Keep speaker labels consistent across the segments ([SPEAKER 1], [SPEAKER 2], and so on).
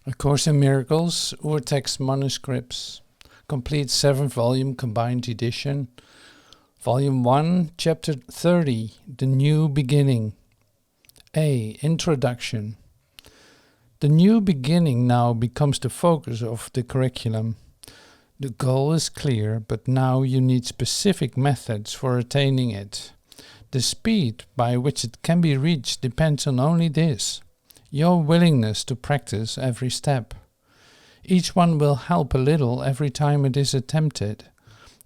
[SPEAKER 1] A Course in Miracles, Urtext Manuscripts, complete 7-volume combined edition, Volume 1, Chapter 30, The New Beginning. A. Introduction. The new beginning now becomes the focus of the curriculum. The goal is clear, but now you need specific methods for attaining it. The speed by which it can be reached depends on only this: your willingness to practice every step. Each one will help a little every time it is attempted,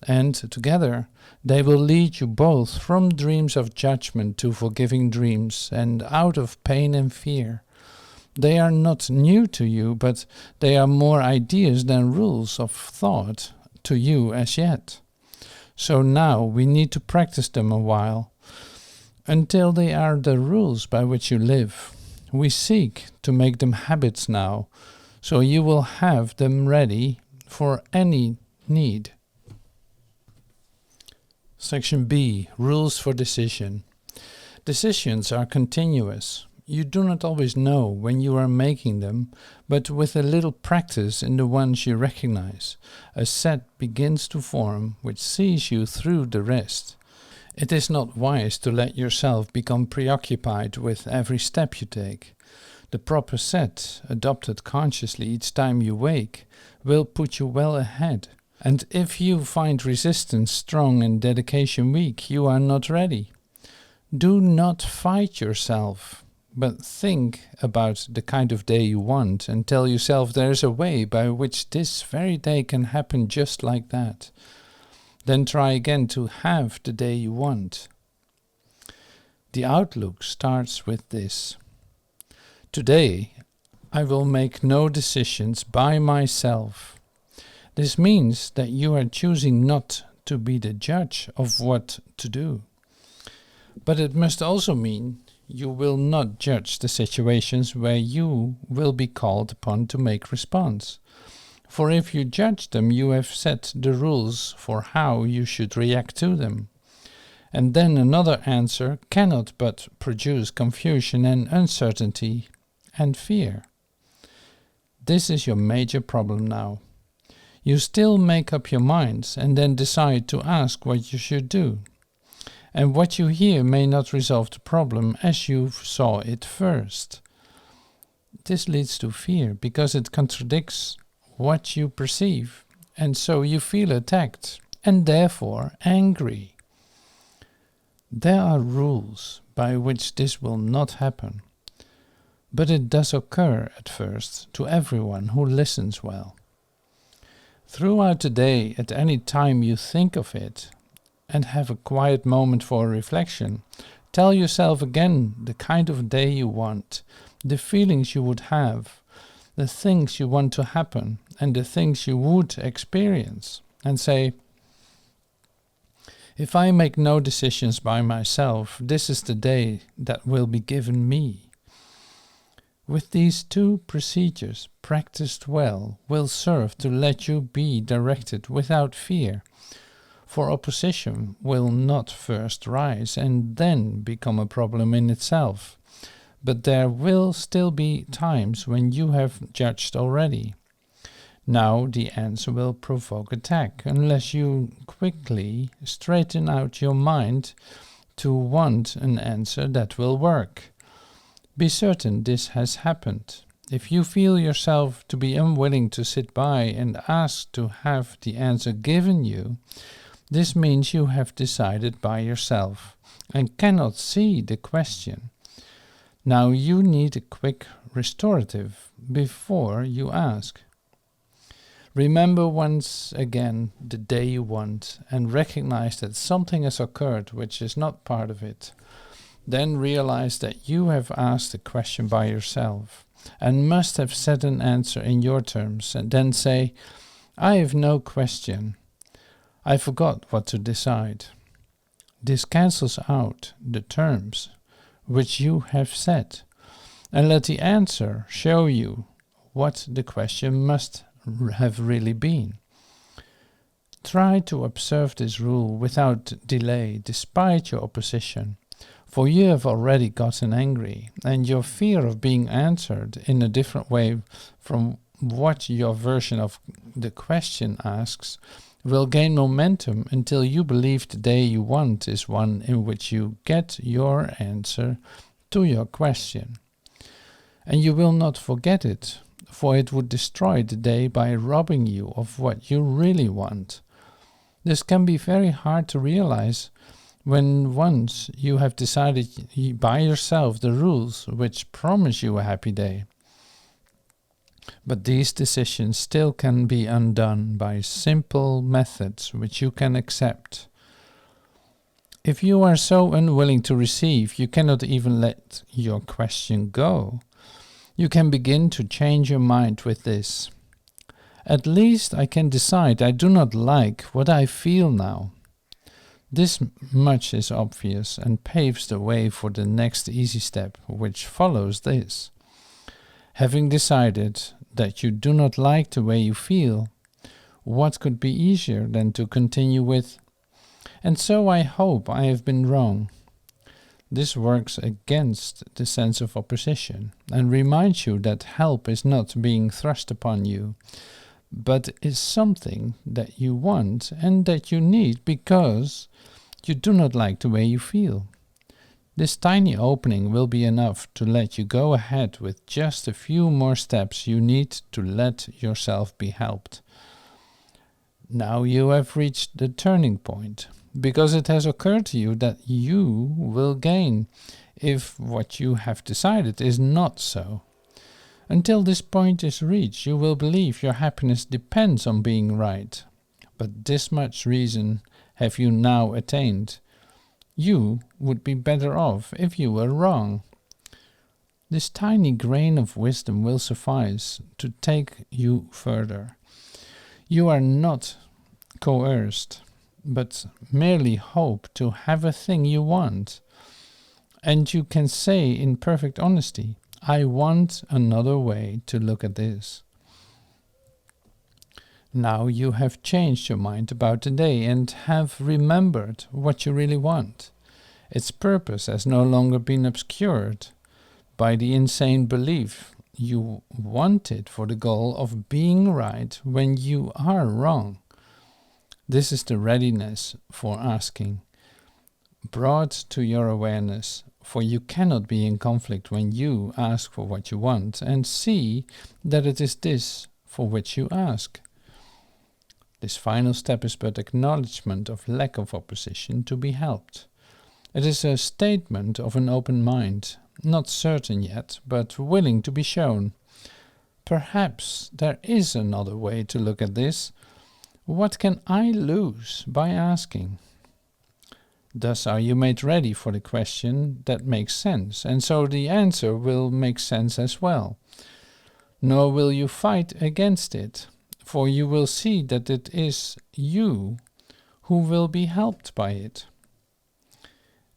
[SPEAKER 1] and together they will lead you both from dreams of judgment to forgiving dreams and out of pain and fear. They are not new to you, but they are more ideas than rules of thought to you as yet. So now we need to practice them a while, until they are the rules by which you live. We seek to make them habits now, so you will have them ready for any need. Section B. Rules for Decision. Decisions are continuous. You do not always know when you are making them, but with a little practice in the ones you recognize, a set begins to form which sees you through the rest. It is not wise to let yourself become preoccupied with every step you take. The proper set, adopted consciously each time you wake, will put you well ahead. And if you find resistance strong and dedication weak, you are not ready. Do not fight yourself, but think about the kind of day you want and tell yourself there is a way by which this very day can happen just like that. Then try again to have the day you want. The outlook starts with this: today I will make no decisions by myself. This means that you are choosing not to be the judge of what to do. But it must also mean you will not judge the situations where you will be called upon to make response. For if you judge them, you have set the rules for how you should react to them. And then another answer cannot but produce confusion and uncertainty and fear. This is your major problem now. You still make up your minds and then decide to ask what you should do. And what you hear may not resolve the problem as you saw it first. This leads to fear because it contradicts what you perceive, and so you feel attacked and therefore angry. There are rules by which this will not happen, but it does occur at first to everyone who listens well. Throughout the day, at any time you think of it and have a quiet moment for reflection, tell yourself again the kind of day you want, the feelings you would have, the things you want to happen, and the things you would experience, and say, if I make no decisions by myself, this is the day that will be given me. With these two procedures, practiced well, will serve to let you be directed without fear, for opposition will not first rise and then become a problem in itself. But there will still be times when you have judged already. Now the answer will provoke attack, unless you quickly straighten out your mind to want an answer that will work. Be certain this has happened. If you feel yourself to be unwilling to sit by and ask to have the answer given you, this means you have decided by yourself and cannot see the question. Now you need a quick restorative before you ask. Remember once again the day you want and recognize that something has occurred which is not part of it. Then realize that you have asked the question by yourself and must have set an answer in your terms, and then say, I have no question. I forgot what to decide. This cancels out the terms which you have set, and let the answer show you what the question must have really been. Try to observe this rule without delay, despite your opposition. For you have already gotten angry, and your fear of being answered in a different way from what your version of the question asks will gain momentum until you believe the day you want is one in which you get your answer to your question. And you will not forget it, for it would destroy the day by robbing you of what you really want. This can be very hard to realize when once you have decided by yourself the rules which promise you a happy day. But these decisions still can be undone by simple methods which you can accept. If you are so unwilling to receive, you cannot even let your question go. You can begin to change your mind with this. At least I can decide I do not like what I feel now. This much is obvious and paves the way for the next easy step, which follows this. Having decided that you do not like the way you feel, what could be easier than to continue with, "And so I hope I have been wrong"? This works against the sense of opposition and reminds you that help is not being thrust upon you, but is something that you want and that you need because you do not like the way you feel. This tiny opening will be enough to let you go ahead with just a few more steps you need to let yourself be helped. Now you have reached the turning point, because it has occurred to you that you will gain if what you have decided is not so. Until this point is reached, you will believe your happiness depends on being right. But this much reason have you now attained. You would be better off if you were wrong. This tiny grain of wisdom will suffice to take you further. You are not coerced, but merely hope to have a thing you want. And you can say in perfect honesty, "I want another way to look at this." Now you have changed your mind about the day and have remembered what you really want. Its purpose has no longer been obscured by the insane belief you want it for the goal of being right when you are wrong. This is the readiness for asking, brought to your awareness, for you cannot be in conflict when you ask for what you want and see that it is this for which you ask. This final step is but acknowledgement of lack of opposition to be helped. It is a statement of an open mind, not certain yet, but willing to be shown. Perhaps there is another way to look at this. What can I lose by asking? Thus are you made ready for the question that makes sense, and so the answer will make sense as well. Nor will you fight against it, for you will see that it is you who will be helped by it.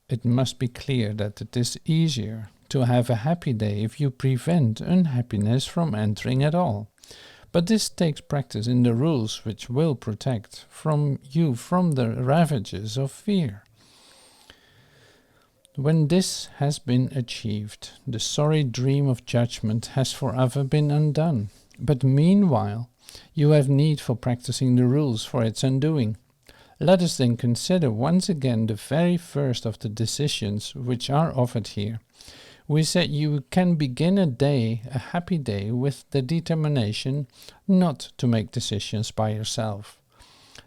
[SPEAKER 1] It must be clear that it is easier to have a happy day if you prevent unhappiness from entering at all. But this takes practice in the rules which will protect you from the ravages of fear. When this has been achieved, the sorry dream of judgment has forever been undone. But meanwhile, you have need for practicing the rules for its undoing. Let us then consider once again the very first of the decisions which are offered here. We said you can begin a happy day, with the determination not to make decisions by yourself.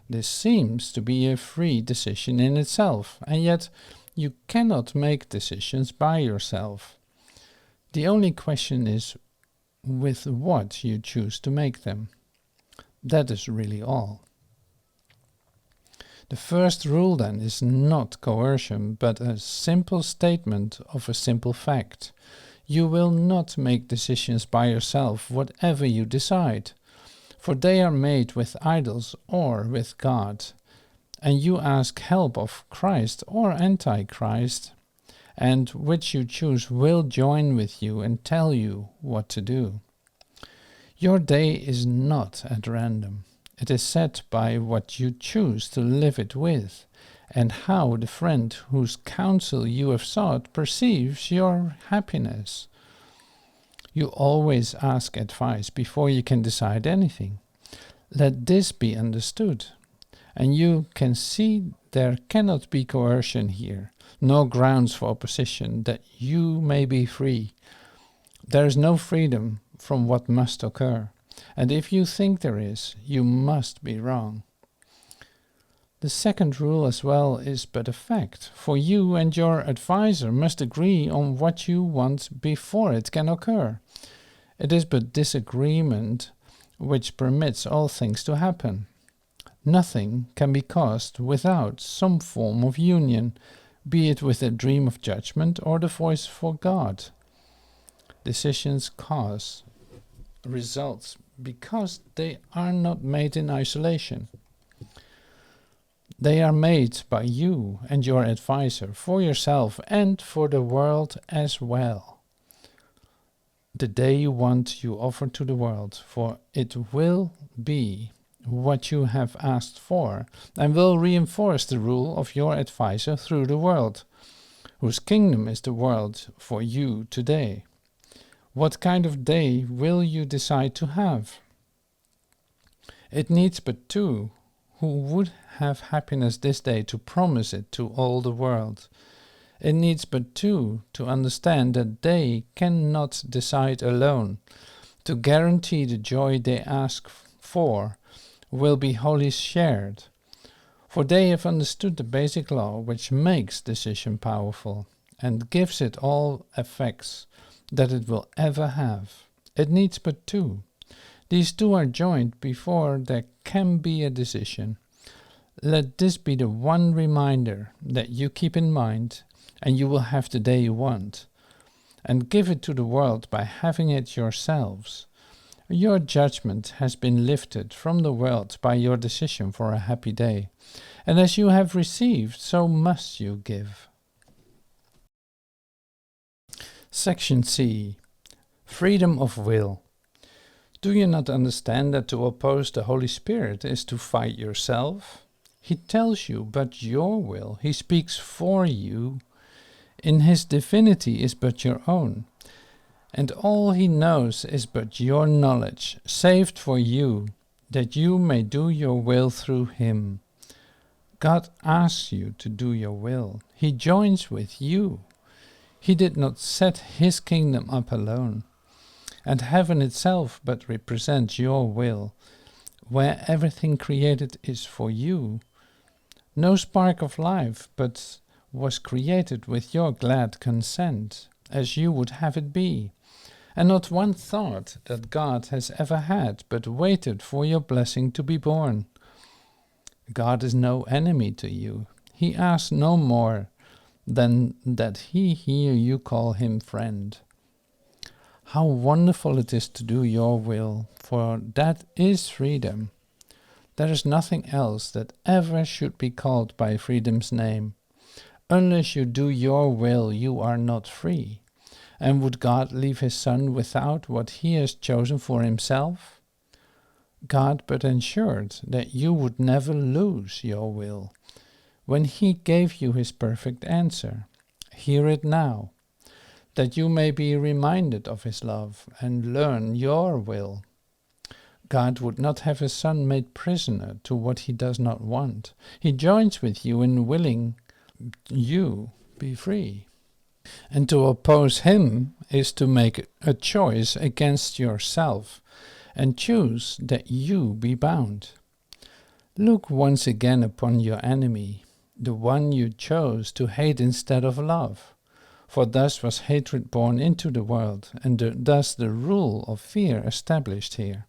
[SPEAKER 1] This seems to be a free decision in itself, and yet you cannot make decisions by yourself. The only question is with what you choose to make them. That is really all. The first rule then is not coercion, but a simple statement of a simple fact. You will not make decisions by yourself, whatever you decide, for they are made with idols or with God, and you ask help of Christ or Antichrist, and which you choose will join with you and tell you what to do. Your day is not at random. It is set by what you choose to live it with, and how the friend whose counsel you have sought perceives your happiness. You always ask advice before you can decide anything. Let this be understood, and you can see there cannot be coercion here, no grounds for opposition, that you may be free. There is no freedom from what must occur, and if you think there is, you must be wrong. The second rule as well is but a fact, for you and your advisor must agree on what you want before it can occur. It is but disagreement which permits all things to happen. Nothing can be caused without some form of union, be it with a dream of judgment or the voice for God. Decisions cause results because they are not made in isolation. They are made by you and your advisor, for yourself and for the world as well. The day you want, you offer to the world, for it will be what you have asked for, and will reinforce the rule of your advisor through the world, whose kingdom is the world for you today. What kind of day will you decide to have? It needs but two who would have happiness this day to promise it to all the world. It needs but two to understand that they cannot decide alone, to guarantee the joy they ask for will be wholly shared, for they have understood the basic law which makes decision powerful and gives it all effects that it will ever have. It needs but two. These two are joined before there can be a decision. Let this be the one reminder that you keep in mind, and you will have the day you want, and give it to the world by having it yourselves. Your judgment has been lifted from the world by your decision for a happy day, and as you have received, so must you give. Section C. Freedom of will. Do you not understand that to oppose the Holy Spirit is to fight yourself? He tells you but your will. He speaks for you. In his divinity is but your own. And all he knows is but your knowledge, saved for you, that you may do your will through him. God asks you to do your will. He joins with you. He did not set his kingdom up alone. And heaven itself but represents your will, where everything created is for you. No spark of life but was created with your glad consent, as you would have it be, and not one thought that God has ever had but waited for your blessing to be born. God is no enemy to you. He asks no more than that he hear you call him friend. How wonderful it is to do your will, for that is freedom. There is nothing else that ever should be called by freedom's name. Unless you do your will, you are not free. And would God leave his Son without what he has chosen for himself? God but ensured that you would never lose your will. When he gave you his perfect answer, hear it now, that you may be reminded of his love and learn your will. God would not have his Son made prisoner to what he does not want. He joins with you in willing you be free. And to oppose him is to make a choice against yourself and choose that you be bound. Look once again upon your enemy, the one you chose to hate instead of love. For thus was hatred born into the world, and thus the rule of fear established here.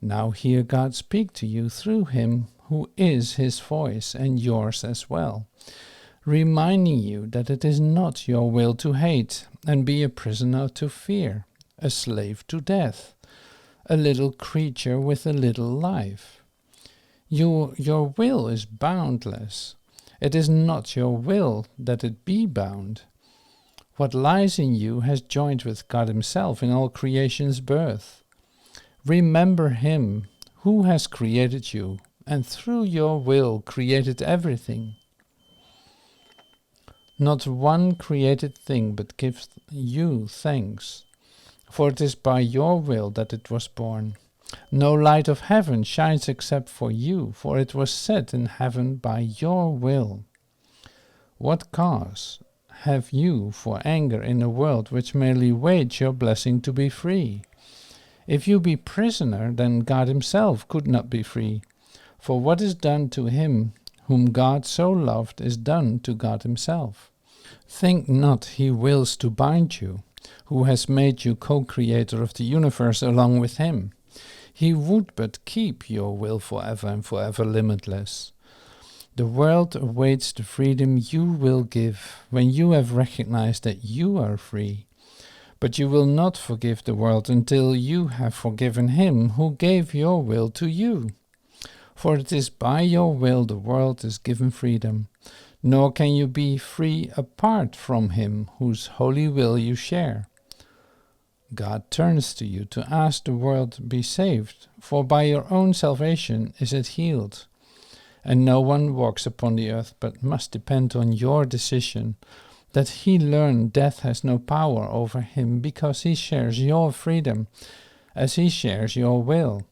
[SPEAKER 1] Now hear God speak to you through him who is his voice and yours as well, reminding you that it is not your will to hate and be a prisoner to fear, a slave to death, a little creature with a little life. Your will is boundless. It is not your will that it be bound. What lies in you has joined with God himself in all creation's birth. Remember him who has created you, and through your will created everything. Not one created thing but gives you thanks, for it is by your will that it was born. No light of heaven shines except for you, for it was set in heaven by your will. What cause have you for anger in a world which merely waits your blessing to be free? If you be prisoner, then God himself could not be free. For what is done to him whom God so loved is done to God himself. Think not he wills to bind you, who has made you co-creator of the universe along with him. He would but keep your will forever and forever limitless. The world awaits the freedom you will give when you have recognized that you are free. But you will not forgive the world until you have forgiven him who gave your will to you. For it is by your will the world is given freedom, nor can you be free apart from him whose holy will you share. God turns to you to ask the world be saved, for by your own salvation is it healed. And no one walks upon the earth but must depend on your decision, that he learn death has no power over him because he shares your freedom, as he shares your will.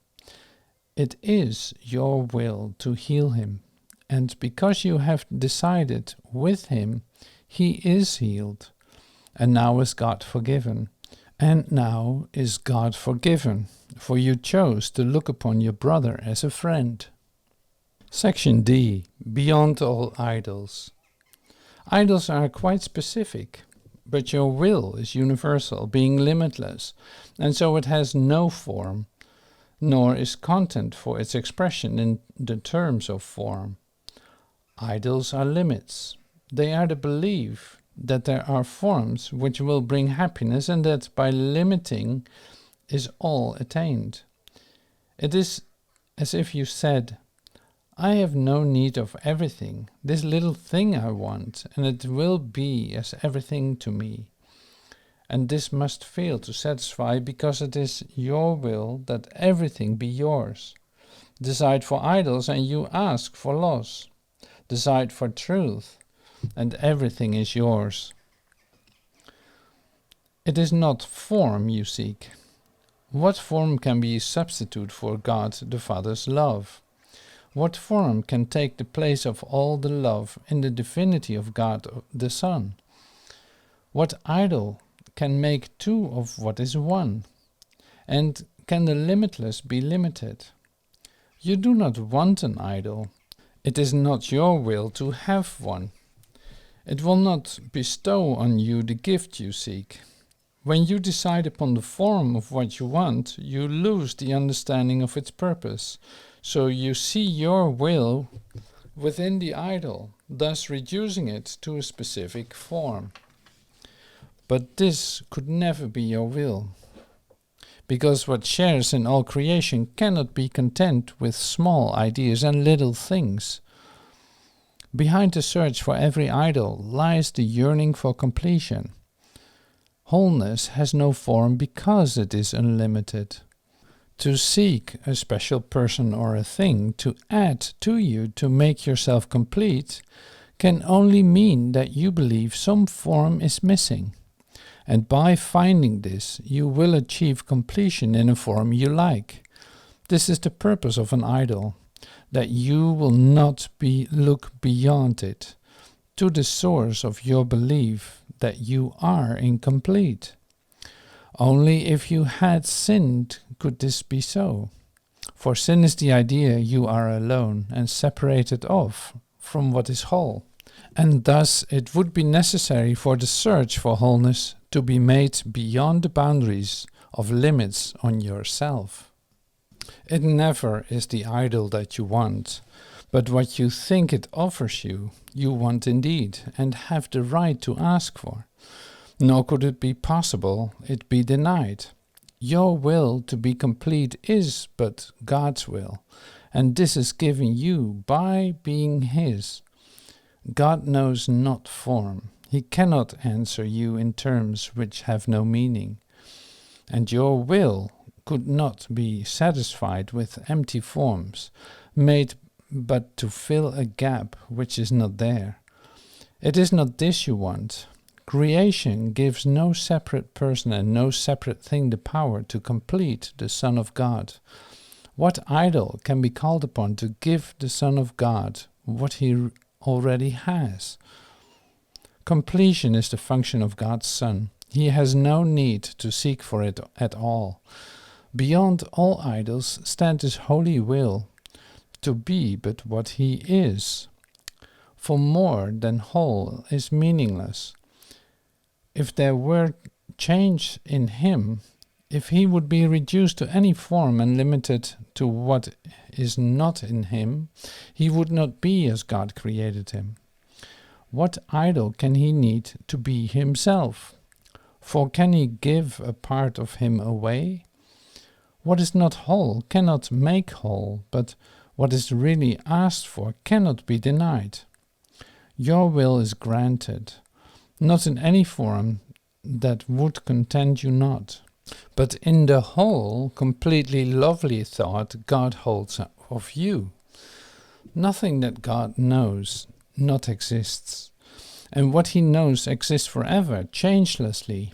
[SPEAKER 1] It is your will to heal him, and because you have decided with him, he is healed, and now is God forgiven. And now is God forgiven, for you chose to look upon your brother as a friend. Section D. Beyond all idols. Idols are quite specific, but your will is universal, being limitless, and so it has no form, nor is content for its expression in the terms of form. Idols are limits. They are the belief that there are forms which will bring happiness and that by limiting is all attained. It is as if you said, I have no need of everything, this little thing I want, and it will be as everything to me. And this must fail to satisfy because it is your will that everything be yours. Decide for idols and you ask for loss. Decide for truth and everything is yours. It is not form you seek. What form can be a substitute for God the Father's love? What form can take the place of all the love in the divinity of God the Son? What idol can make two of what is one? And can the limitless be limited? You do not want an idol. It is not your will to have one. It will not bestow on you the gift you seek. When you decide upon the form of what you want, you lose the understanding of its purpose. So you see your will within the idol, thus reducing it to a specific form. But this could never be your will, because what shares in all creation cannot be content with small ideas and little things. Behind the search for every idol lies the yearning for completion. Wholeness has no form because it is unlimited. To seek a special person or a thing to add to you to make yourself complete can only mean that you believe some form is missing. And by finding this, you will achieve completion in a form you like. This is the purpose of an idol, that you will not look beyond it, to the source of your belief that you are incomplete. Only if you had sinned could this be so. For sin is the idea you are alone and separated off from what is whole. And thus it would be necessary for the search for wholeness to be made beyond the boundaries of limits on yourself. It never is the idol that you want, but what you think it offers you, you want indeed, and have the right to ask for. Nor could it be possible it be denied. Your will to be complete is but God's will, and this is given you by being His. God knows not form. He cannot answer you in terms which have no meaning. And your will could not be satisfied with empty forms, made but to fill a gap which is not there. It is not this you want. Creation gives no separate person and no separate thing the power to complete the Son of God. What idol can be called upon to give the Son of God what he already has? Completion is the function of God's Son. He has no need to seek for it at all. Beyond all idols stands his holy will, to be but what he is. For more than whole is meaningless. If there were change in him, if he would be reduced to any form and limited to what is not in him, he would not be as God created him. What idol can he need to be himself? For can he give a part of him away? What is not whole cannot make whole, but what is really asked for cannot be denied. Your will is granted, not in any form that would content you not, but in the whole, completely lovely thought God holds of you. Nothing that God knows not exists, and what he knows exists forever, changelessly.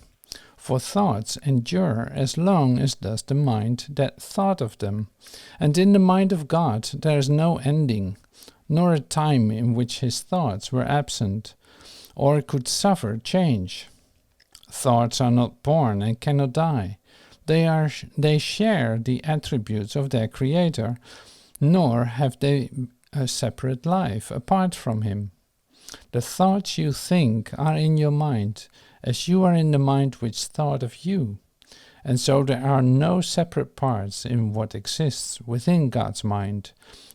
[SPEAKER 1] For thoughts endure as long as does the mind that thought of them, and in the mind of God there is no ending, nor a time in which his thoughts were absent, or could suffer change. Thoughts are not born and cannot die. They share the attributes of their Creator, nor have they a separate life apart from him. The thoughts you think are in your mind, as you are in the mind which thought of you. And so there are no separate parts in what exists within God's mind.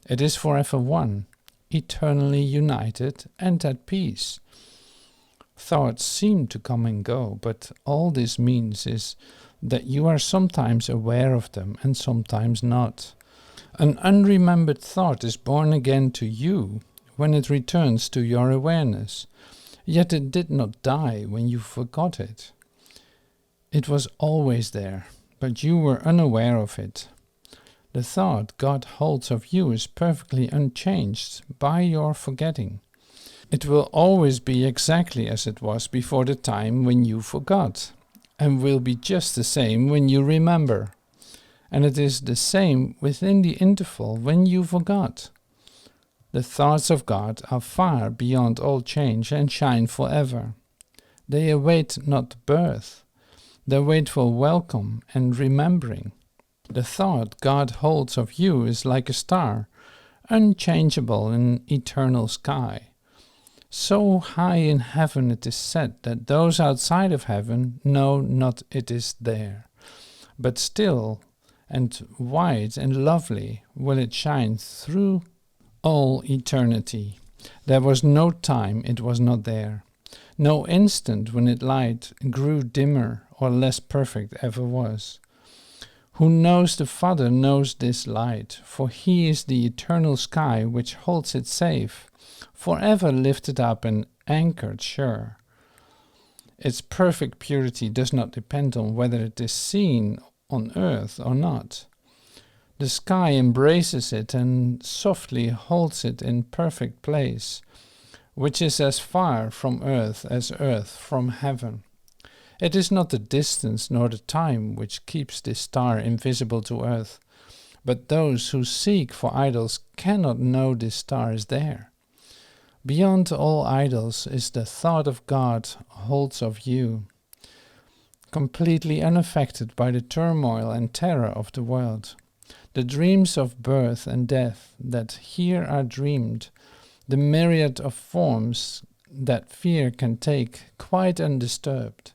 [SPEAKER 1] It is forever one, eternally united and at peace. Thoughts seem to come and go, but all this means is that you are sometimes aware of them and sometimes not. An unremembered thought is born again to you when it returns to your awareness, yet it did not die when you forgot it. It was always there, but you were unaware of it. The thought God holds of you is perfectly unchanged by your forgetting. It will always be exactly as it was before the time when you forgot, and will be just the same when you remember. And it is the same within the interval when you forgot. The thoughts of God are far beyond all change and shine forever. They await not birth. They wait for welcome and remembering. The thought God holds of you is like a star, unchangeable in an eternal sky. So high in heaven it is set that those outside of heaven know not it is there. But still and wide and lovely will it shine through all eternity. There was no time it was not there, no instant when its light grew dimmer or less perfect ever was. Who knows the Father knows this light, for he is the eternal sky which holds it safe, forever lifted up and anchored sure. Its perfect purity does not depend on whether it is seen on earth or not. The sky embraces it and softly holds it in perfect place, which is as far from earth as earth from heaven. It is not the distance nor the time which keeps this star invisible to earth, but those who seek for idols cannot know this star is there. Beyond all idols is the thought of God holds of you, completely unaffected by the turmoil and terror of the world. The dreams of birth and death that here are dreamed, the myriad of forms that fear can take quite undisturbed.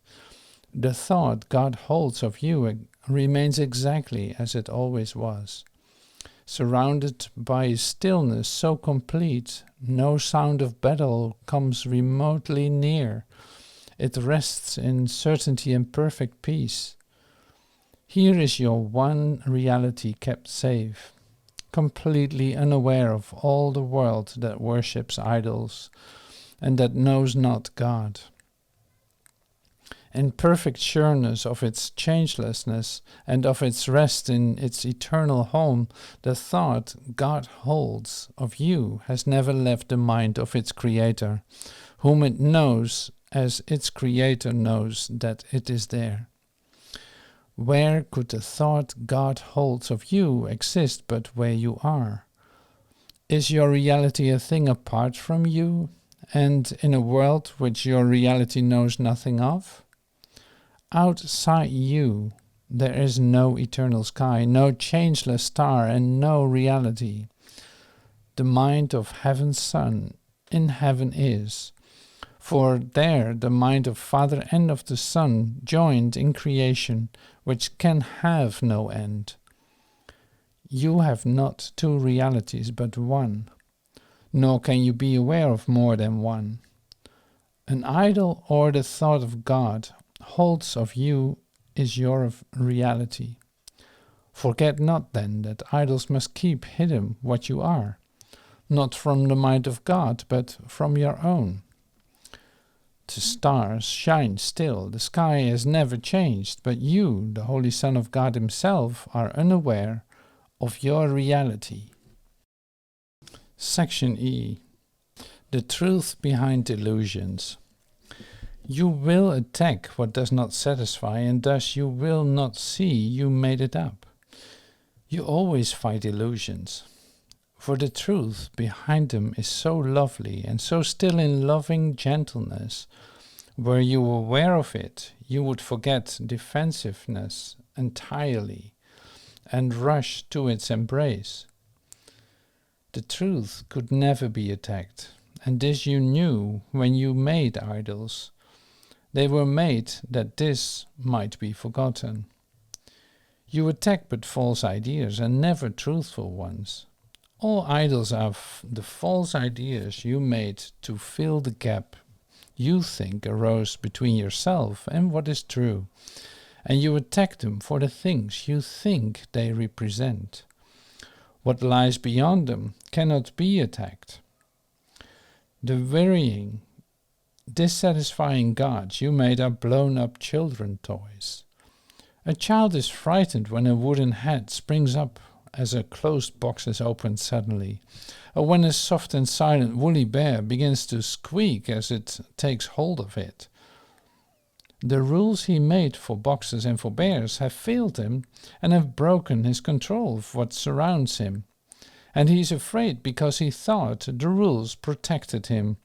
[SPEAKER 1] The thought God holds of you remains exactly as it always was. Surrounded by a stillness so complete, no sound of battle comes remotely near. It rests in certainty and perfect peace. Here is your one reality kept safe, completely unaware of all the world that worships idols and that knows not God. In perfect sureness of its changelessness and of its rest in its eternal home, the thought God holds of you has never left the mind of its Creator, whom it knows as its Creator knows that it is there. Where could the thought God holds of you exist but where you are? Is your reality a thing apart from you, and in a world which your reality knows nothing of? Outside you, there is no eternal sky, no changeless star, and no reality. The mind of heaven's Son in heaven is, for there the mind of Father and of the Son joined in creation, which can have no end. You have not two realities but one, nor can you be aware of more than one. An idol or the thought of God holds of you is your reality. Forget not then that idols must keep hidden what you are, not from the mind of God, but from your own. The stars shine still, the sky has never changed, but you, the Holy Son of God Himself, are unaware of your reality. Section E. The truth behind delusions. You will attack what does not satisfy, and thus you will not see you made it up. You always fight illusions, for the truth behind them is so lovely and so still in loving gentleness. Were you aware of it, you would forget defensiveness entirely and rush to its embrace. The truth could never be attacked, and this you knew when you made idols. They were made that this might be forgotten. You attack but false ideas and never truthful ones. All idols are the false ideas you made to fill the gap you think arose between yourself and what is true, and you attack them for the things you think they represent. What lies beyond them cannot be attacked. The wearying, dissatisfying gods you made are blown-up children toys. A child is frightened when a wooden head springs up as a closed box is opened suddenly, or when a soft and silent woolly bear begins to squeak as it takes hold of it. The rules he made for boxes and for bears have failed him and have broken his control of what surrounds him, and he is afraid because he thought the rules protected him.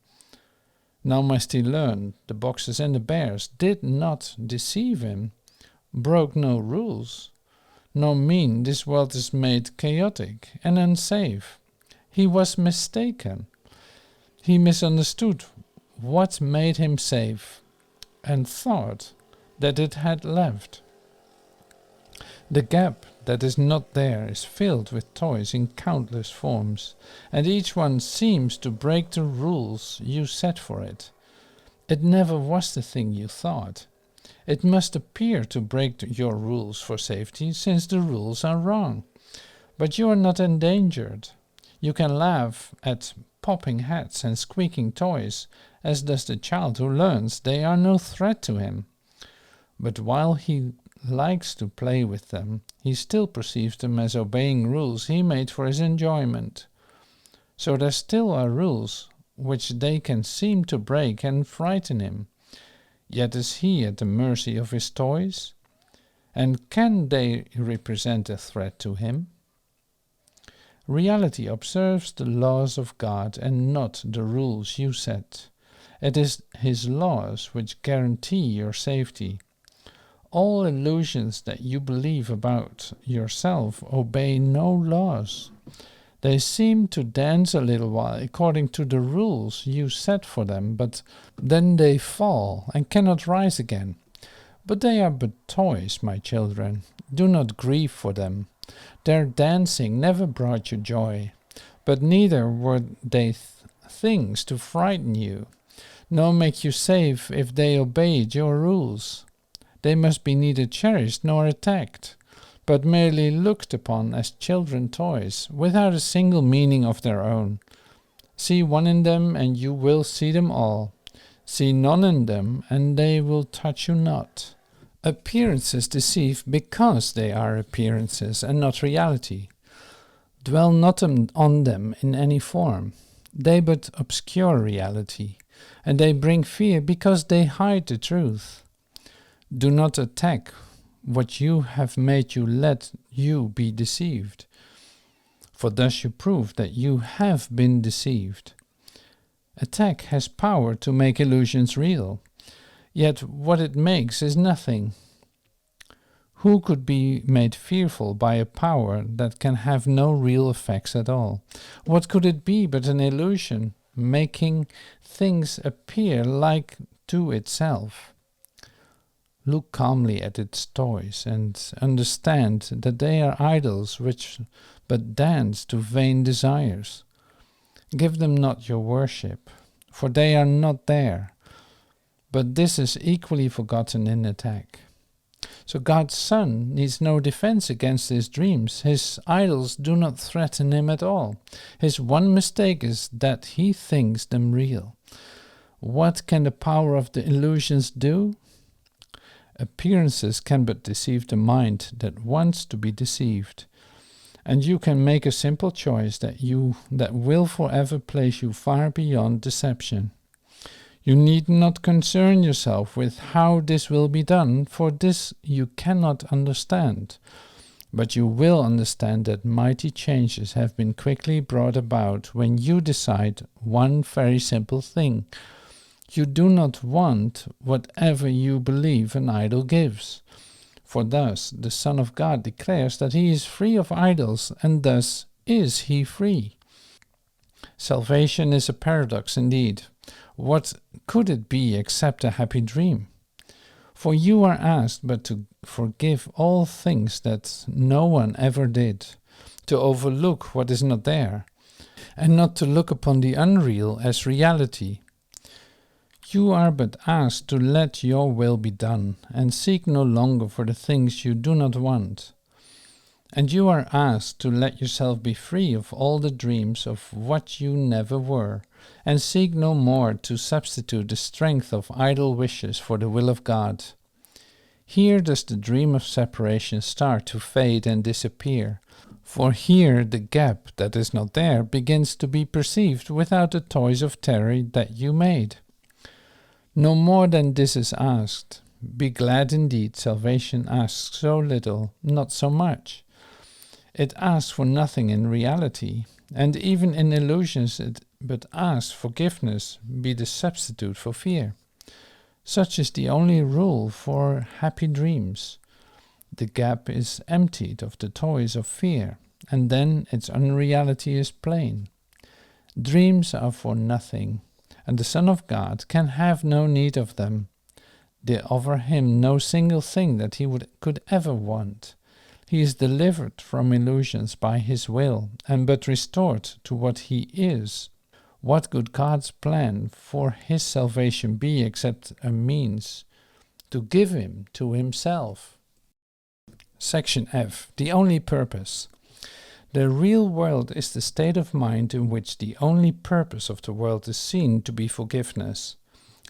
[SPEAKER 1] Now must he learn the boxes and the bears did not deceive him, broke no rules, nor mean this world is made chaotic and unsafe. He was mistaken. He misunderstood what made him safe, and thought that it had left. The gap that is not there is filled with toys in countless forms, and each one seems to break the rules you set for it. It never was the thing you thought. It must appear to break your rules for safety, since the rules are wrong. But you are not endangered. You can laugh at popping heads and squeaking toys, as does the child who learns they are no threat to him. But while he likes to play with them, he still perceives them as obeying rules he made for his enjoyment. So there still are rules which they can seem to break and frighten him. Yet is he at the mercy of his toys? And can they represent a threat to him? Reality observes the laws of God and not the rules you set. It is His laws which guarantee your safety. All illusions that you believe about yourself obey no laws. They seem to dance a little while according to the rules you set for them, but then they fall and cannot rise again. But they are but toys, my children. Do not grieve for them. Their dancing never brought you joy, but neither were they things to frighten you, nor make you safe if they obeyed your rules. They must be neither cherished nor attacked, but merely looked upon as children toys, without a single meaning of their own. See one in them and you will see them all. See none in them, and they will touch you not. Appearances deceive because they are appearances and not reality. Dwell not on them in any form. They but obscure reality, and they bring fear because they hide the truth. Do not attack what you have made you let you be deceived, for thus you prove that you have been deceived. Attack has power to make illusions real, yet what it makes is nothing. Who could be made fearful by a power that can have no real effects at all? What could it be but an illusion, making things appear like to itself? Look calmly at its toys, and understand that they are idols which but dance to vain desires. Give them not your worship, for they are not there, but this is equally forgotten in attack. So God's Son needs no defense against his dreams. His idols do not threaten him at all. His one mistake is that he thinks them real. What can the power of the illusions do? Appearances can but deceive the mind that wants to be deceived. And you can make a simple choice that will forever place you far beyond deception. You need not concern yourself with how this will be done, for this you cannot understand. But you will understand that mighty changes have been quickly brought about when you decide one very simple thing. You do not want whatever you believe an idol gives. For thus the Son of God declares that he is free of idols, and thus is he free. Salvation is a paradox indeed. What could it be except a happy dream? For you are asked but to forgive all things that no one ever did, to overlook what is not there, and not to look upon the unreal as reality. You are but asked to let your will be done, and seek no longer for the things you do not want. And you are asked to let yourself be free of all the dreams of what you never were, and seek no more to substitute the strength of idle wishes for the will of God. Here does the dream of separation start to fade and disappear, for here the gap that is not there begins to be perceived without the toys of terror that you made. No more than this is asked. Be glad indeed, salvation asks so little, not so much. It asks for nothing in reality, and even in illusions it but asks forgiveness be the substitute for fear. Such is the only rule for happy dreams. The gap is emptied of the toys of fear, and then its unreality is plain. Dreams are for nothing, and the Son of God can have no need of them. They offer him no single thing that he could ever want. He is delivered from illusions by his will, and but restored to what he is. What could God's plan for his salvation be except a means to give him to himself? Section F. The only purpose. The real world is the state of mind in which the only purpose of the world is seen to be forgiveness.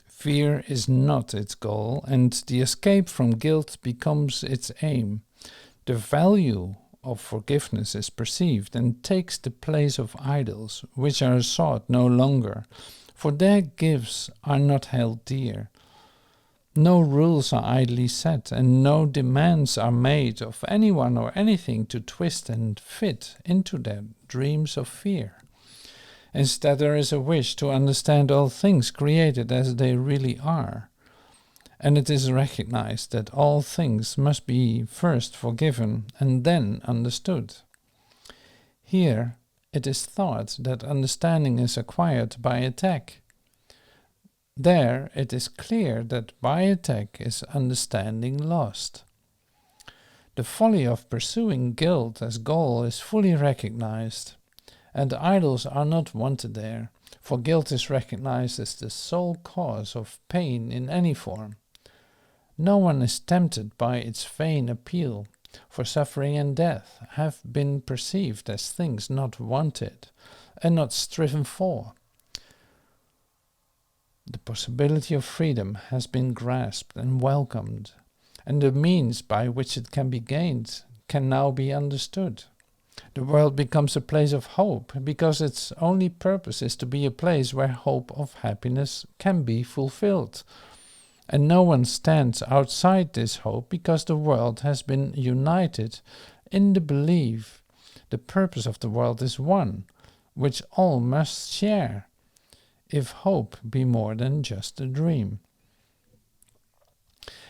[SPEAKER 1] Fear is not its goal, and the escape from guilt becomes its aim. The value of forgiveness is perceived and takes the place of idols, which are sought no longer, for their gifts are not held dear. No rules are idly set, and no demands are made of anyone or anything to twist and fit into their dreams of fear. Instead, there is a wish to understand all things created as they really are, and it is recognized that all things must be first forgiven and then understood. Here, it is thought that understanding is acquired by attack. There, it is clear that by attack is understanding lost. The folly of pursuing guilt as goal is fully recognized, and idols are not wanted there, for guilt is recognized as the sole cause of pain in any form. No one is tempted by its vain appeal, for suffering and death have been perceived as things not wanted and not striven for. The possibility of freedom has been grasped and welcomed, and the means by which it can be gained can now be understood. The world becomes a place of hope because its only purpose is to be a place where hope of happiness can be fulfilled. And no one stands outside this hope because the world has been united in the belief the purpose of the world is one, which all must share, if hope be more than just a dream.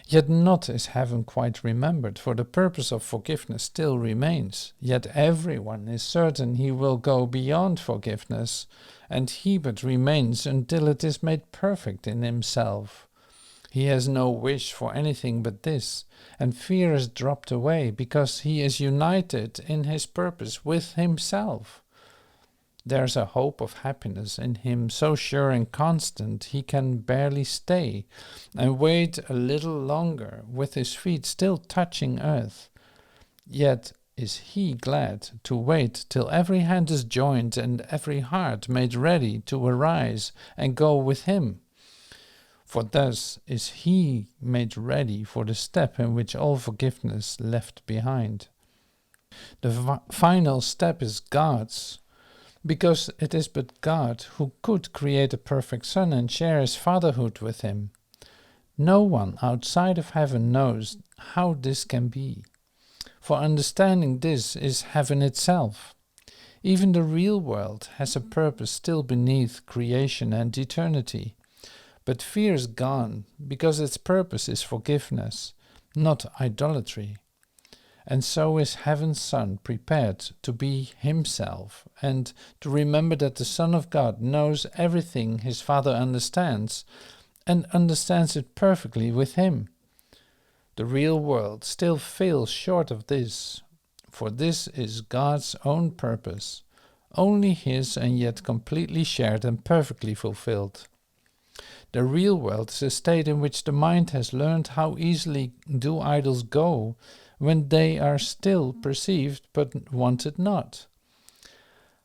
[SPEAKER 1] Yet not is heaven quite remembered, for the purpose of forgiveness still remains. Yet everyone is certain he will go beyond forgiveness, and he but remains until it is made perfect in himself. He has no wish for anything but this, and fear is dropped away, because he is united in his purpose with himself. There's a hope of happiness in him so sure and constant he can barely stay, and wait a little longer with his feet still touching earth. Yet is he glad to wait till every hand is joined and every heart made ready to arise and go with him. For thus is he made ready for the step in which all forgiveness left behind. The final step is God's, because it is but God who could create a perfect Son and share his fatherhood with him. No one outside of heaven knows how this can be. For understanding this is heaven itself. Even the real world has a purpose still beneath creation and eternity. But fear is gone, because its purpose is forgiveness, not idolatry. And so is heaven's Son prepared to be himself, and to remember that the Son of God knows everything his Father understands, and understands it perfectly with him. The real world still fails short of this, for this is God's own purpose, only his and yet completely shared and perfectly fulfilled. The real world is a state in which the mind has learned how easily do idols go when they are still perceived but wanted not.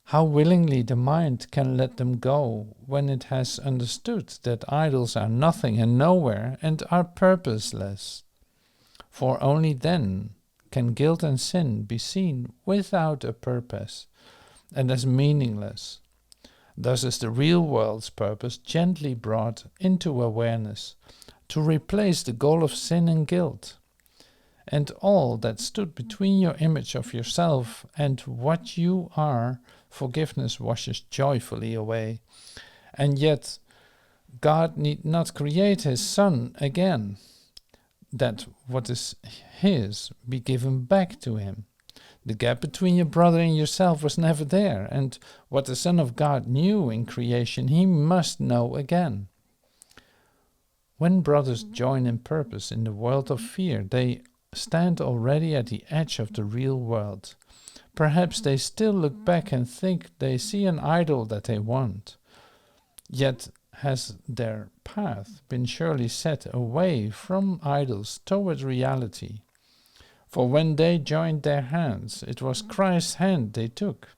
[SPEAKER 1] How willingly the mind can let them go when it has understood that idols are nothing and nowhere and are purposeless. For only then can guilt and sin be seen without a purpose and as meaningless. Thus is the real world's purpose gently brought into awareness, to replace the goal of sin and guilt. And all that stood between your image of yourself and what you are, forgiveness washes joyfully away. And yet God need not create his Son again, that what is his be given back to him. The gap between your brother and yourself was never there, and what the Son of God knew in creation he must know again. When brothers join in purpose in the world of fear, they stand already at the edge of the real world. Perhaps they still look back and think they see an idol that they want. Yet has their path been surely set away from idols toward reality. For when they joined their hands, it was Christ's hand they took,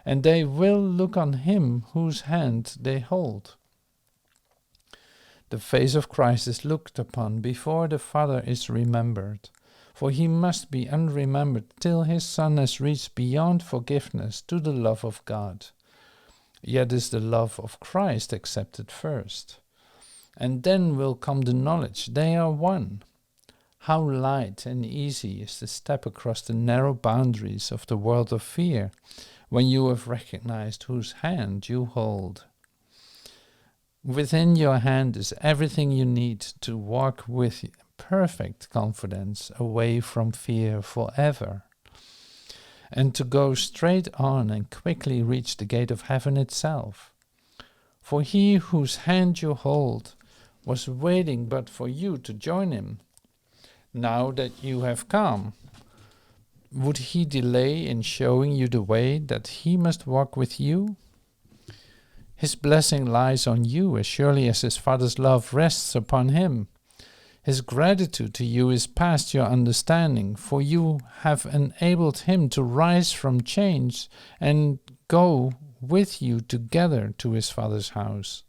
[SPEAKER 1] and they will look on him whose hand they hold. The face of Christ is looked upon before the Father is remembered, for he must be unremembered till his Son has reached beyond forgiveness to the love of God. Yet is the love of Christ accepted first, and then will come the knowledge they are one. How light and easy is the step across the narrow boundaries of the world of fear, when you have recognized whose hand you hold. Within your hand is everything you need to walk with perfect confidence away from fear forever, and to go straight on and quickly reach the gate of heaven itself. For he whose hand you hold was waiting but for you to join him. Now that you have come, would he delay in showing you the way that he must walk with you? His blessing lies on you as surely as his Father's love rests upon him. His gratitude to you is past your understanding, for you have enabled him to rise from chains and go with you together to his Father's house.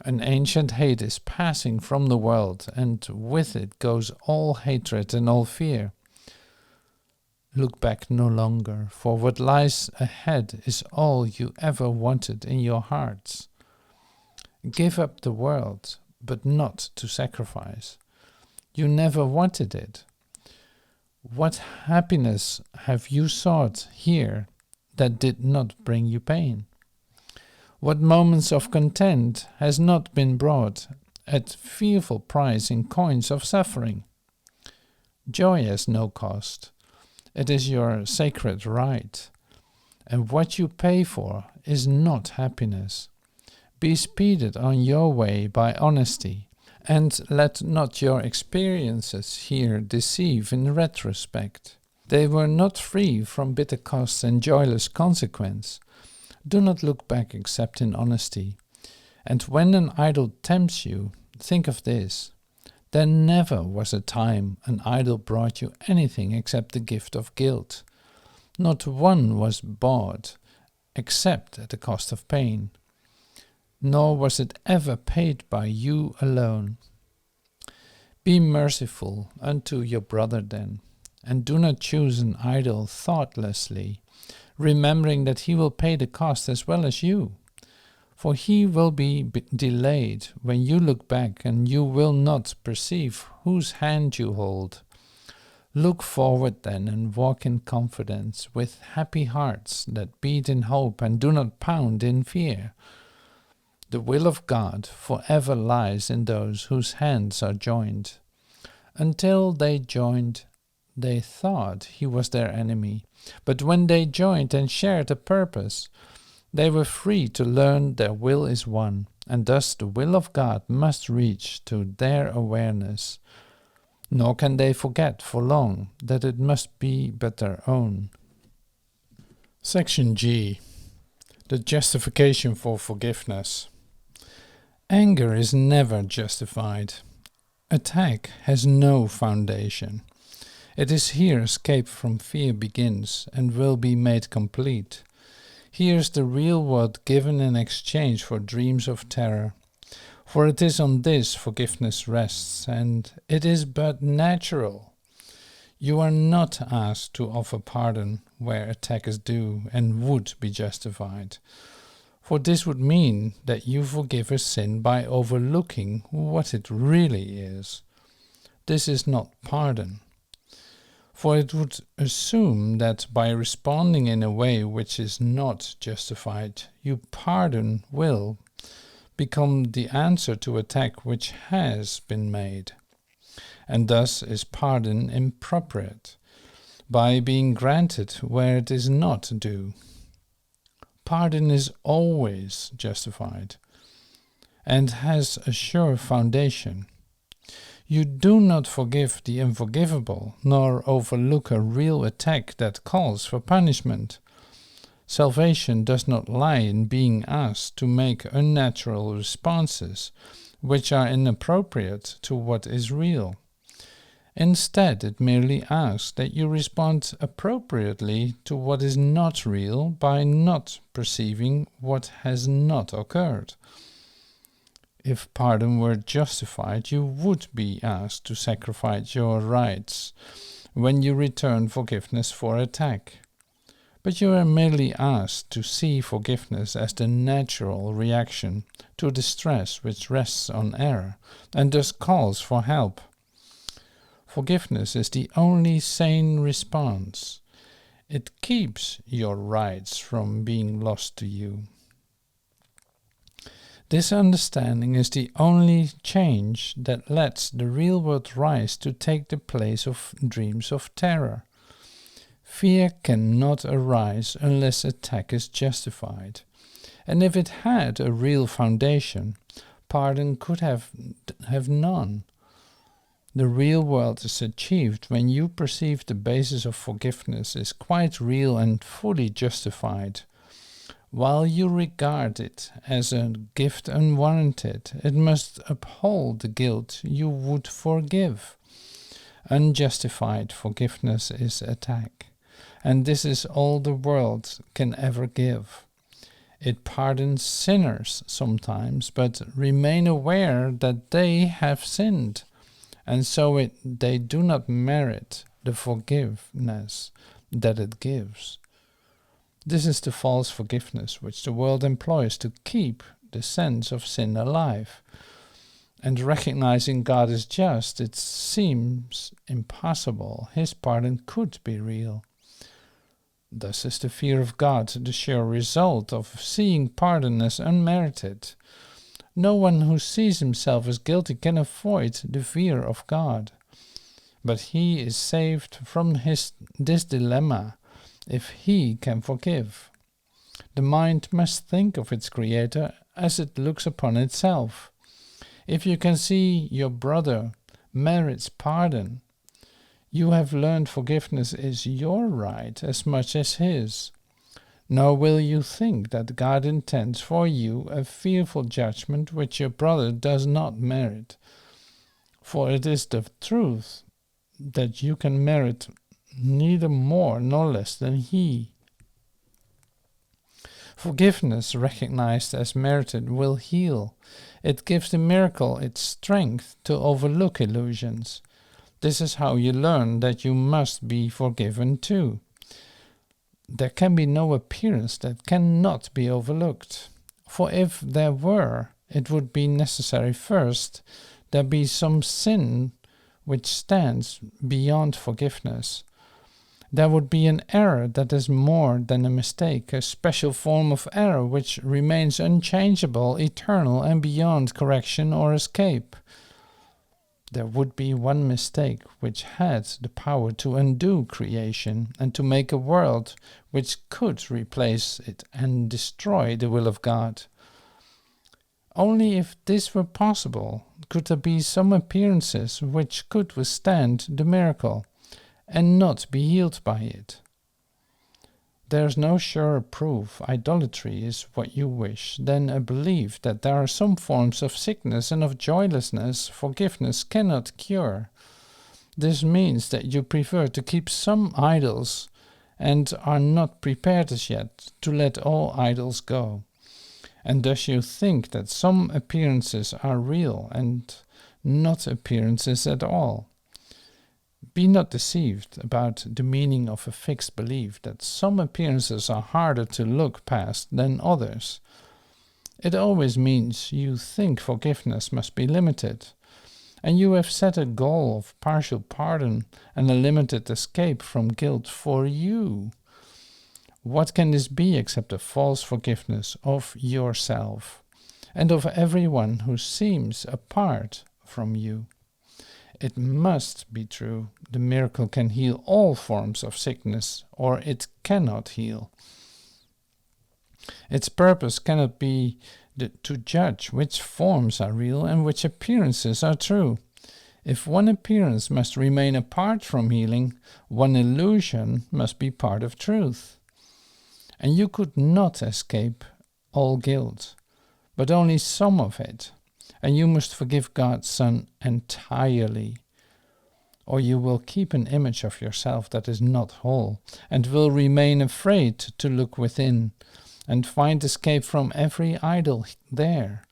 [SPEAKER 1] An ancient hate is passing from the world, and with it goes all hatred and all fear. Look back no longer, for what lies ahead is all you ever wanted in your hearts. Give up the world, but not to sacrifice. You never wanted it. What happiness have you sought here that did not bring you pain? What moments of content has not been brought at fearful price in coins of suffering? Joy has no cost. It is your sacred right. And what you pay for is not happiness. Be speeded on your way by honesty, and let not your experiences here deceive in retrospect. They were not free from bitter costs and joyless consequence. Do not look back except in honesty. And when an idol tempts you, think of this. There never was a time an idol brought you anything except the gift of guilt. Not one was bought except at the cost of pain. Nor was it ever paid by you alone. Be merciful unto your brother then, and do not choose an idol thoughtlessly, remembering that he will pay the cost as well as you. For he will be delayed when you look back, and you will not perceive whose hand you hold. Look forward then, and walk in confidence, with happy hearts that beat in hope and do not pound in fear. The will of God forever lies in those whose hands are joined. Until they joined, they thought he was their enemy. But when they joined and shared a purpose, they were free to learn their will is one, and thus the will of God must reach to their awareness. Nor can they forget for long that it must be but their own. Section G. The justification for forgiveness. Anger is never justified. Attack has no foundation. It is here escape from fear begins and will be made complete. Here is the real world given in exchange for dreams of terror. For it is on this forgiveness rests, and it is but natural. You are not asked to offer pardon where attack is due and would be justified. For this would mean that you forgive a sin by overlooking what it really is. This is not pardon. For it would assume that by responding in a way which is not justified, you will become the answer to attack which has been made. And thus is pardon impropriate, by being granted where it is not due. Pardon is always justified, and has a sure foundation. You do not forgive the unforgivable, nor overlook a real attack that calls for punishment. Salvation does not lie in being asked to make unnatural responses, which are inappropriate to what is real. Instead, it merely asks that you respond appropriately to what is not real by not perceiving what has not occurred. If pardon were justified, you would be asked to sacrifice your rights when you return forgiveness for attack. But you are merely asked to see forgiveness as the natural reaction to the stress which rests on error and thus calls for help. Forgiveness is the only sane response. It keeps your rights from being lost to you. This understanding is the only change that lets the real world rise to take the place of dreams of terror. Fear cannot arise unless attack is justified. And if it had a real foundation, pardon could have none. The real world is achieved when you perceive the basis of forgiveness is quite real and fully justified. While you regard it as a gift unwarranted, it must uphold the guilt you would forgive. Unjustified forgiveness is attack, and this is all the world can ever give. It pardons sinners sometimes, but remain aware that they have sinned, and so they do not merit the forgiveness that it gives. This is the false forgiveness which the world employs to keep the sense of sin alive. And recognizing God is just, it seems impossible His pardon could be real. Thus is the fear of God the sure result of seeing pardon as unmerited. No one who sees himself as guilty can avoid the fear of God. But he is saved from this dilemma if he can forgive. The mind must think of its Creator as it looks upon itself. If you can see your brother merits pardon, you have learned forgiveness is your right as much as his. Nor will you think that God intends for you a fearful judgment which your brother does not merit. For it is the truth that you can merit neither more nor less than he. Forgiveness recognized as merited will heal. It gives the miracle its strength to overlook illusions. This is how you learn that you must be forgiven too. There can be no appearance that cannot be overlooked. For if there were, it would be necessary first there be some sin which stands beyond forgiveness. There would be an error that is more than a mistake, a special form of error which remains unchangeable, eternal, and beyond correction or escape. There would be one mistake which had the power to undo creation and to make a world which could replace it and destroy the will of God. Only if this were possible could there be some appearances which could withstand the miracle and not be healed by it. There is no surer proof idolatry is what you wish than a belief that there are some forms of sickness and of joylessness forgiveness cannot cure. This means that you prefer to keep some idols and are not prepared as yet to let all idols go. And thus you think that some appearances are real and not appearances at all. Be not deceived about the meaning of a fixed belief that some appearances are harder to look past than others. It always means you think forgiveness must be limited, and you have set a goal of partial pardon and a limited escape from guilt for you. What can this be except a false forgiveness of yourself and of everyone who seems apart from you? It must be true. The miracle can heal all forms of sickness, or it cannot heal. Its purpose cannot be to judge which forms are real and which appearances are true. If one appearance must remain apart from healing, one illusion must be part of truth. And you could not escape all guilt, but only some of it. And you must forgive God's Son entirely, or you will keep an image of yourself that is not whole, and will remain afraid to look within, and find escape from every idol there.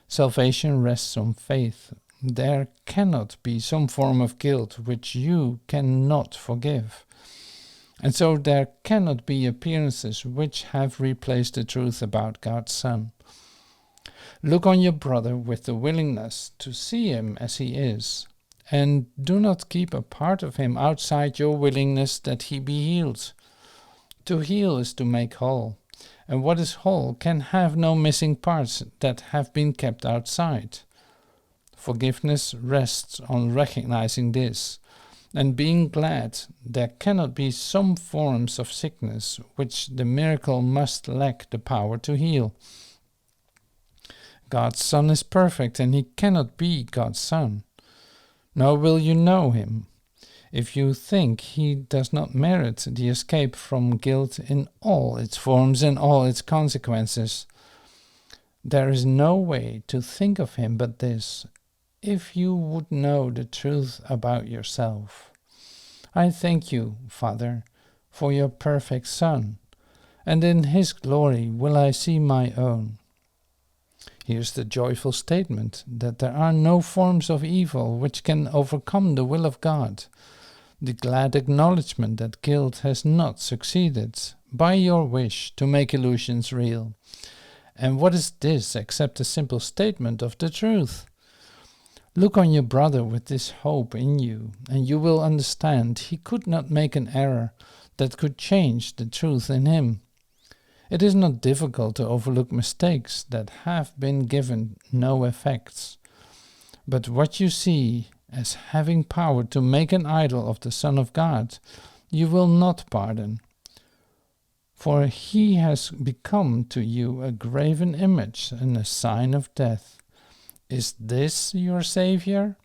[SPEAKER 1] Salvation rests on faith. There cannot be some form of guilt which you cannot forgive. And so there cannot be appearances which have replaced the truth about God's Son. Look on your brother with the willingness to see him as he is, and do not keep a part of him outside your willingness that he be healed. To heal is to make whole, and what is whole can have no missing parts that have been kept outside. Forgiveness rests on recognizing this, and being glad there cannot be some forms of sickness which the miracle must lack the power to heal. God's Son is perfect, and he cannot be God's Son. Nor will you know him if you think he does not merit the escape from guilt in all its forms and all its consequences. There is no way to think of him but this, if you would know the truth about yourself. I thank you, Father, for your perfect Son, and in his glory will I see my own. Here's the joyful statement that there are no forms of evil which can overcome the will of God. The glad acknowledgement that guilt has not succeeded by your wish to make illusions real. And what is this except a simple statement of the truth? Look on your brother with this hope in you, and you will understand he could not make an error that could change the truth in him. It is not difficult to overlook mistakes that have been given no effects. But what you see as having power to make an idol of the Son of God, you will not pardon. For he has become to you a graven image and a sign of death. Is this your Savior?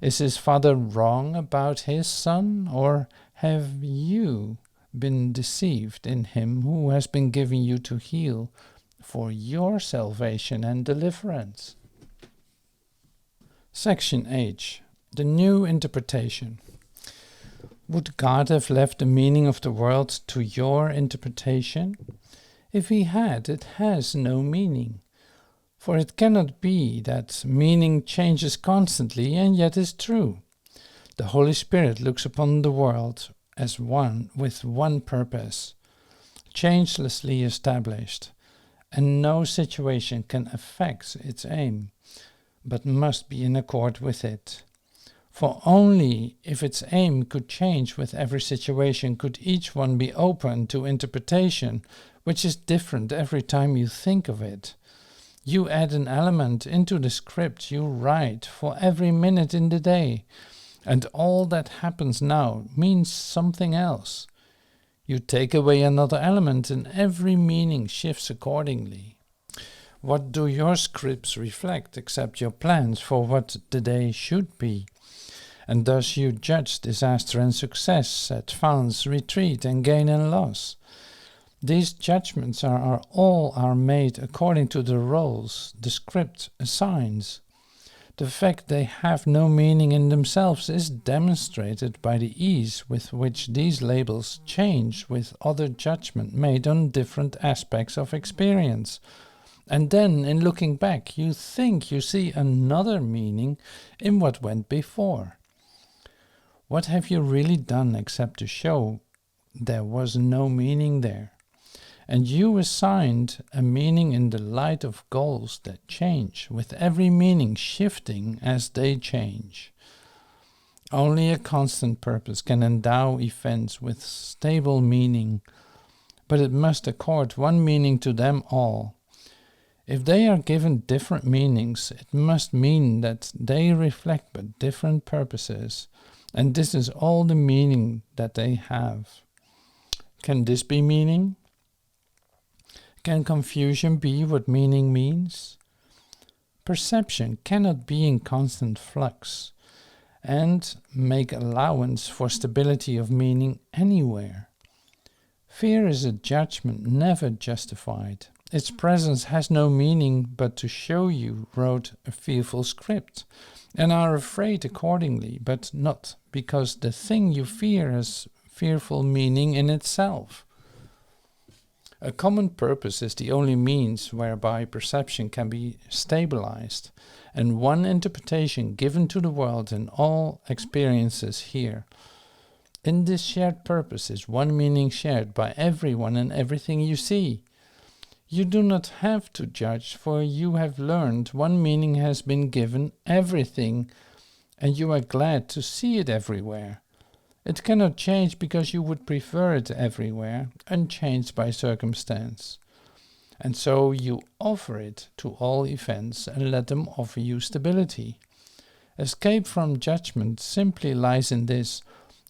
[SPEAKER 1] Is his Father wrong about his Son? Or have you been deceived in him who has been given you to heal for your salvation and deliverance? Section H. The New Interpretation. Would God have left the meaning of the world to your interpretation? If he had, it has no meaning. For it cannot be that meaning changes constantly and yet is true. The Holy Spirit looks upon the world as one with one purpose, changelessly established, and no situation can affect its aim, but must be in accord with it. For only if its aim could change with every situation could each one be open to interpretation, which is different every time you think of it. You add an element into the script you write for every minute in the day, and all that happens now means something else. You take away another element and every meaning shifts accordingly. What do your scripts reflect except your plans for what the day should be? And thus you judge disaster and success, advance, retreat, and gain and loss. These judgments are all made according to the roles the script assigns. The fact they have no meaning in themselves is demonstrated by the ease with which these labels change with other judgment made on different aspects of experience. And then, in looking back, you think you see another meaning in what went before. What have you really done except to show there was no meaning there? And you assigned a meaning in the light of goals that change, with every meaning shifting as they change. Only a constant purpose can endow events with stable meaning, but it must accord one meaning to them all. If they are given different meanings, it must mean that they reflect but different purposes, and this is all the meaning that they have. Can this be meaning? Can confusion be what meaning means? Perception cannot be in constant flux and make allowance for stability of meaning anywhere. Fear is a judgment never justified. Its presence has no meaning but to show you wrote a fearful script and are afraid accordingly, but not because the thing you fear has fearful meaning in itself. A common purpose is the only means whereby perception can be stabilized, and one interpretation given to the world and all experiences here. In this shared purpose is one meaning shared by everyone and everything you see. You do not have to judge, for you have learned one meaning has been given everything, and you are glad to see it everywhere. It cannot change because you would prefer it everywhere, unchanged by circumstance. And so you offer it to all events and let them offer you stability. Escape from judgment simply lies in this: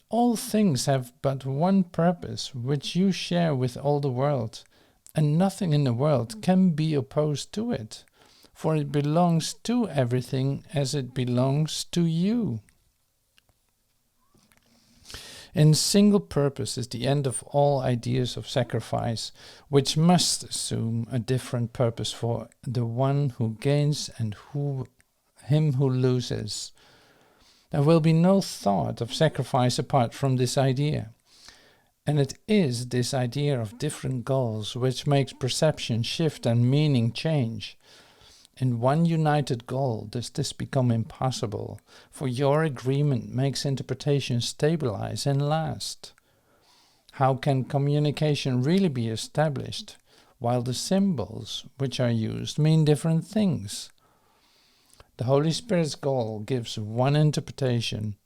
[SPEAKER 1] all things have but one purpose, which you share with all the world, and nothing in the world can be opposed to it, for it belongs to everything as it belongs to you. In single purpose is the end of all ideas of sacrifice, which must assume a different purpose for the one who gains and him who loses. There will be no thought of sacrifice apart from this idea. And it is this idea of different goals which makes perception shift and meaning change. In one united goal does this become impossible, for your agreement makes interpretation stabilize and last. How can communication really be established while the symbols which are used mean different things? The Holy Spirit's goal gives one interpretation,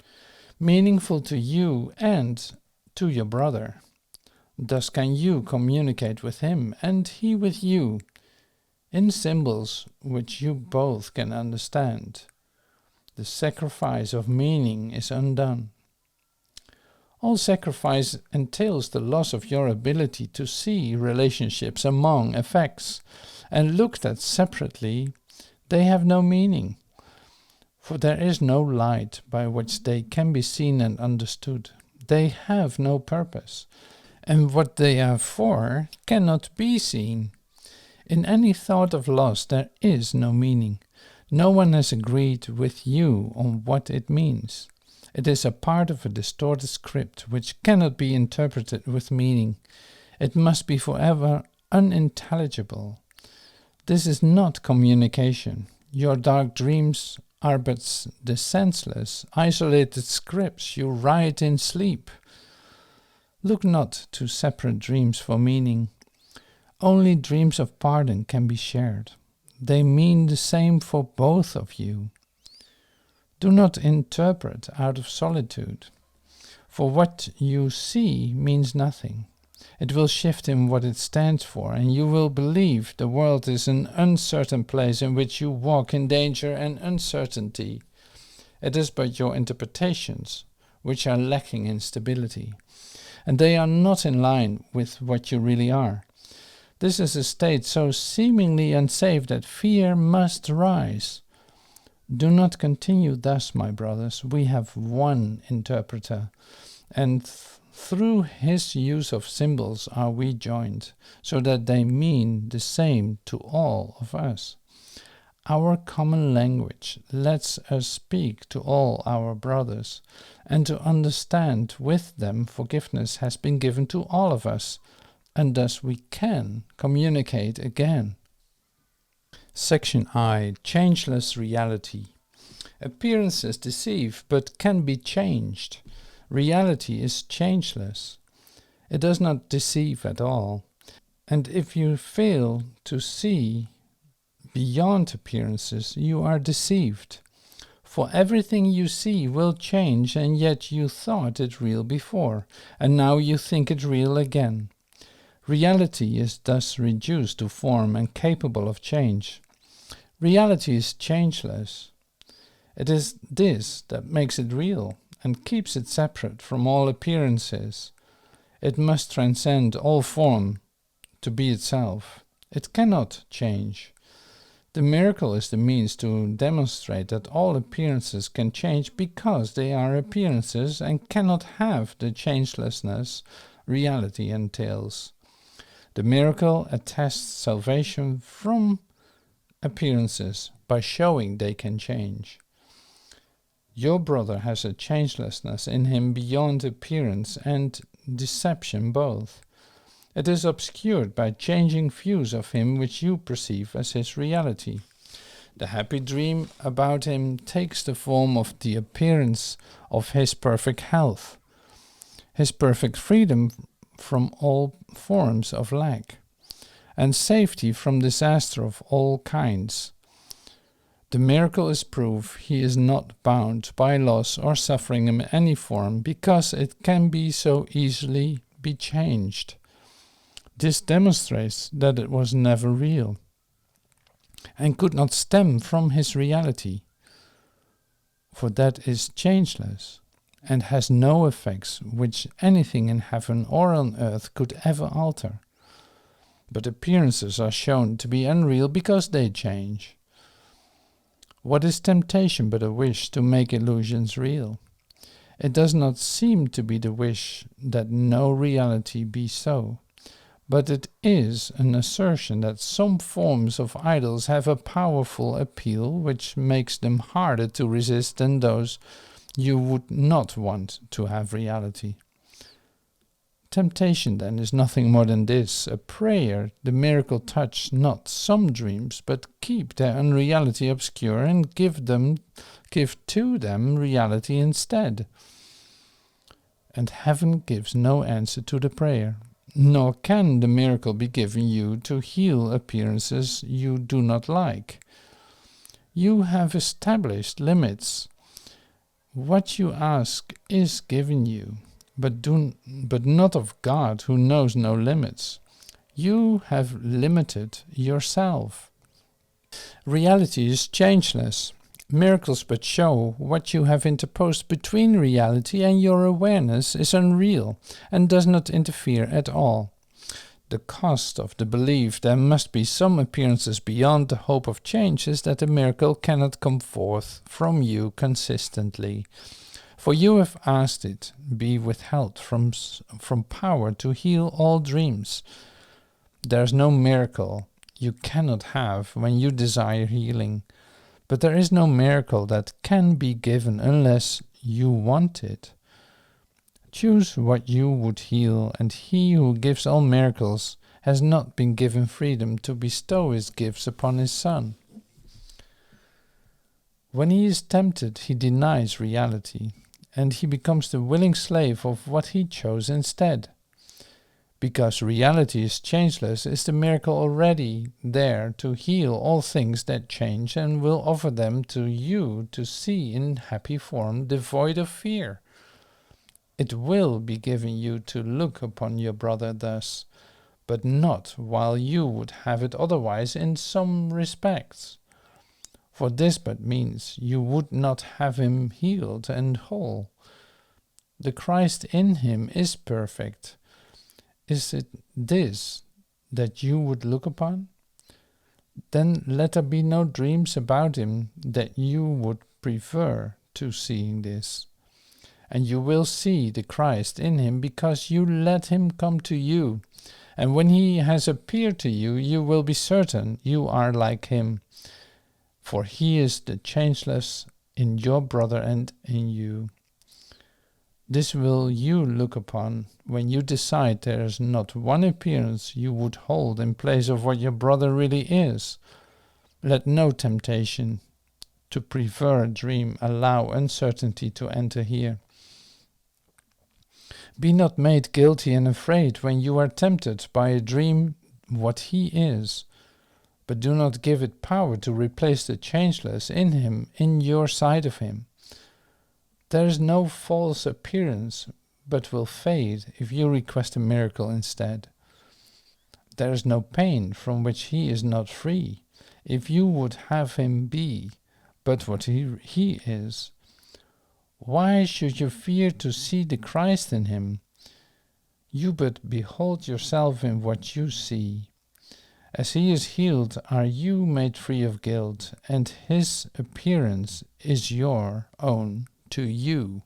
[SPEAKER 1] meaningful to you and to your brother. Thus can you communicate with him and he with you, in symbols which you both can understand. The sacrifice of meaning is undone. All sacrifice entails the loss of your ability to see relationships among effects, and looked at separately, they have no meaning, for there is no light by which they can be seen and understood. They have no purpose, and what they are for cannot be seen. In any thought of loss there is no meaning. No one has agreed with you on what it means. It is a part of a distorted script which cannot be interpreted with meaning. It must be forever unintelligible. This is not communication. Your dark dreams are but the senseless, isolated scripts you write in sleep. Look not to separate dreams for meaning. Only dreams of pardon can be shared. They mean the same for both of you. Do not interpret out of solitude, for what you see means nothing. It will shift in what it stands for, and you will believe the world is an uncertain place in which you walk in danger and uncertainty. It is but your interpretations which are lacking in stability, and they are not in line with what you really are. This is a state so seemingly unsafe that fear must rise. Do not continue thus, my brothers. We have one interpreter, and through his use of symbols are we joined, so that they mean the same to all of us. Our common language lets us speak to all our brothers, and to understand with them forgiveness has been given to all of us, and thus we can communicate again. Section I. Changeless Reality. Appearances deceive, but can be changed. Reality is changeless. It does not deceive at all. And if you fail to see beyond appearances, you are deceived. For everything you see will change, and yet you thought it real before, and now you think it real again. Reality is thus reduced to form and capable of change. Reality is changeless. It is this that makes it real and keeps it separate from all appearances. It must transcend all form to be itself. It cannot change. The miracle is the means to demonstrate that all appearances can change because they are appearances and cannot have the changelessness reality entails. The miracle attests salvation from appearances by showing they can change. Your brother has a changelessness in him beyond appearance and deception both. It is obscured by changing views of him which you perceive as his reality. The happy dream about him takes the form of the appearance of his perfect health, his perfect freedom from all forms of lack, and safety from disaster of all kinds. The miracle is proof he is not bound by loss or suffering in any form, because it can be so easily be changed. This demonstrates that it was never real, and could not stem from his reality, for that is changeless, and has no effects which anything in heaven or on earth could ever alter. But appearances are shown to be unreal because they change. What is temptation but a wish to make illusions real? It does not seem to be the wish that no reality be so, but it is an assertion that some forms of idols have a powerful appeal which makes them harder to resist than those you would not want to have reality. Temptation, then, is nothing more than this: a prayer. The miracle touch not some dreams, but keep their unreality obscure and give to them reality instead. And heaven gives no answer to the prayer, nor can the miracle be given you to heal appearances you do not like. You have established limits. What you ask is given you, but not of God, who knows no limits. You have limited yourself. Reality is changeless. Miracles but show what you have interposed between reality and your awareness is unreal and does not interfere at all. The cost of the belief there must be some appearances beyond the hope of change is that a miracle cannot come forth from you consistently. For you have asked it be withheld from power to heal all dreams. There is no miracle you cannot have when you desire healing. But there is no miracle that can be given unless you want it. Choose what you would heal, and he who gives all miracles has not been given freedom to bestow his gifts upon his Son. When he is tempted, he denies reality, and he becomes the willing slave of what he chose instead. Because reality is changeless, is the miracle already there to heal all things that change and will offer them to you to see in happy form, devoid of fear. It will be given you to look upon your brother thus, but not while you would have it otherwise in some respects. For this but means you would not have him healed and whole. The Christ in him is perfect. Is it this that you would look upon? Then let there be no dreams about him that you would prefer to seeing this. And you will see the Christ in him because you let him come to you. And when he has appeared to you, you will be certain you are like him. For he is the changeless in your brother and in you. This will you look upon when you decide there is not one appearance you would hold in place of what your brother really is. Let no temptation to prefer a dream allow uncertainty to enter here. Be not made guilty and afraid when you are tempted by a dream what he is, but do not give it power to replace the changeless in him in your side of him. There is no false appearance, but will fade if you request a miracle instead. There is no pain from which he is not free, if you would have him be, but what he is. Why should you fear to see the Christ in him? You but behold yourself in what you see. As he is healed, are you made free of guilt, and his appearance is your own to you.